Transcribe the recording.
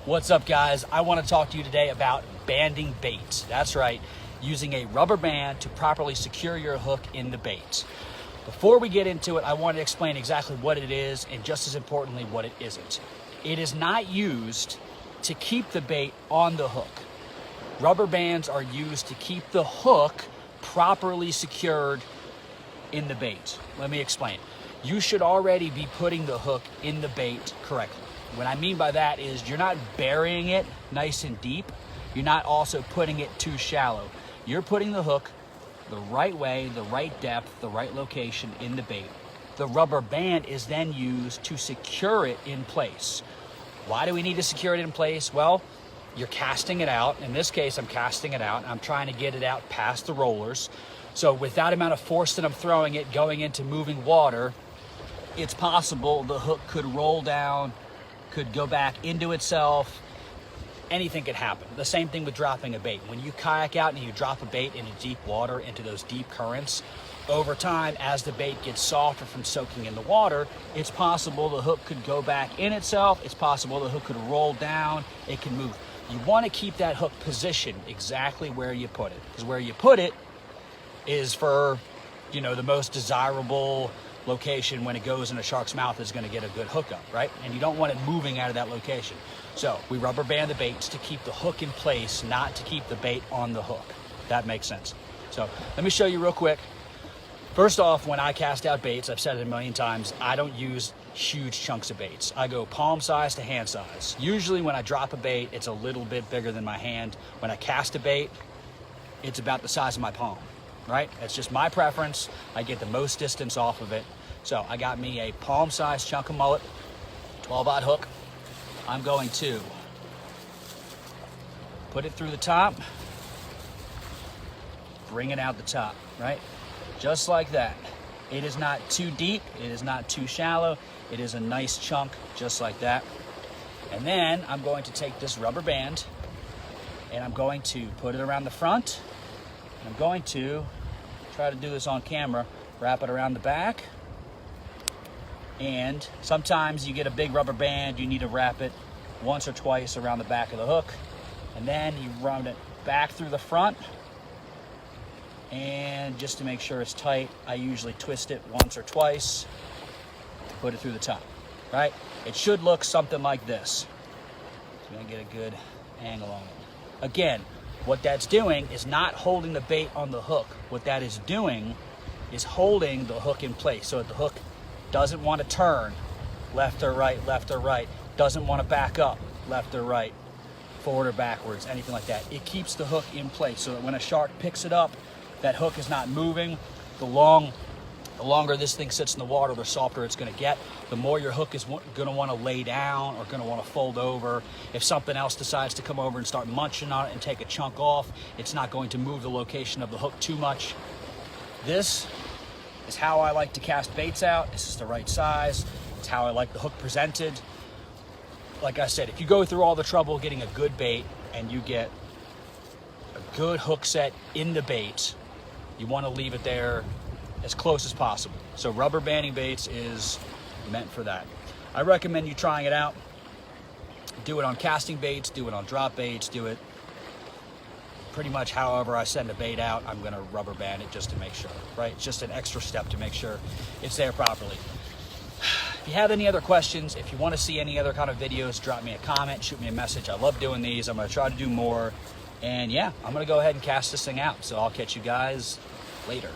What's up, guys? I want to talk to you today about banding bait. That's right, using a rubber band to properly secure your hook in the bait. Before we get into it, I want to explain exactly what it is and, just as importantly, what it isn't. It is not used to keep the bait on the hook. Rubber bands are used to keep the hook properly secured in the bait. Let me explain. You should already be putting the hook in the bait correctly. What I mean by that is you're not burying it nice and deep. You're not also putting it too shallow. You're putting the hook the right way, the right depth, the right location in the bait. The rubber band is then used to secure it in place. Why do we need to secure it in place? Well, you're casting it out. In this case, I'm casting it out. I'm trying to get it out past the rollers. So with that amount of force that I'm throwing it going into moving water, it's possible the hook could roll down, could go back into itself. Anything could happen. The same thing with dropping a bait. When you kayak out and you drop a bait into deep water, into those deep currents, over time, as the bait gets softer from soaking in the water, it's possible the hook could go back in itself. It's possible the hook could roll down. It can move. You want to keep that hook positioned exactly where you put it, because where you put it is for, the most desirable location when it goes in a shark's mouth is going to get a good hookup, right? And you don't want it moving out of that location. So we rubber band the baits to keep the hook in place, not to keep the bait on the hook. That makes sense. So let me show you real quick. First off, when I cast out baits, I've said it a million times, I don't use huge chunks of baits. I go palm size to hand size. Usually when I drop a bait, it's a little bit bigger than my hand. When I cast a bait, it's about the size of my palm, right? It's just my preference. I get the most distance off of it. So I got me a palm size chunk of mullet, 12-aught hook. I'm going to put it through the top, bring it out the top, right? Just like that. It is not too deep, it is not too shallow. It is a nice chunk, just like that. And then I'm going to take this rubber band and I'm going to put it around the front. I'm going to try to do this on camera, wrap it around the back. And sometimes you get a big rubber band, you need to wrap it once or twice around the back of the hook. And then you run it back through the front. And just to make sure it's tight, I usually twist it once or twice, put it through the top, right? It should look something like this. So I'm gonna get a good angle on it. Again, what that's doing is not holding the bait on the hook. What that is doing is holding the hook in place so that the hook doesn't want to turn left or right, doesn't want to back up left or right, forward or backwards, anything like that. It keeps the hook in place so that when a shark picks it up, that hook is not moving. The longer this thing sits in the water, the softer it's going to get. The more your hook is going to want to lay down or going to want to fold over. If something else decides to come over and start munching on it and take a chunk off, it's not going to move the location of the hook too much. This is how I like to cast baits out. This is the right size. It's how I like the hook presented. Like I said, if you go through all the trouble getting a good bait and you get a good hook set in the bait, you want to leave it there as close as possible. So rubber banding baits is meant for that. I recommend you trying it out. Do it on casting baits, do it on drop baits, do it pretty much however I send a bait out. I'm going to rubber band it just to make sure, right? It's just an extra step to make sure it's there properly. If you have any other questions, if you want to see any other kind of videos, drop me a comment, shoot me a message. I love doing these. I'm going to try to do more. And yeah, I'm going to go ahead and cast this thing out. So I'll catch you guys later.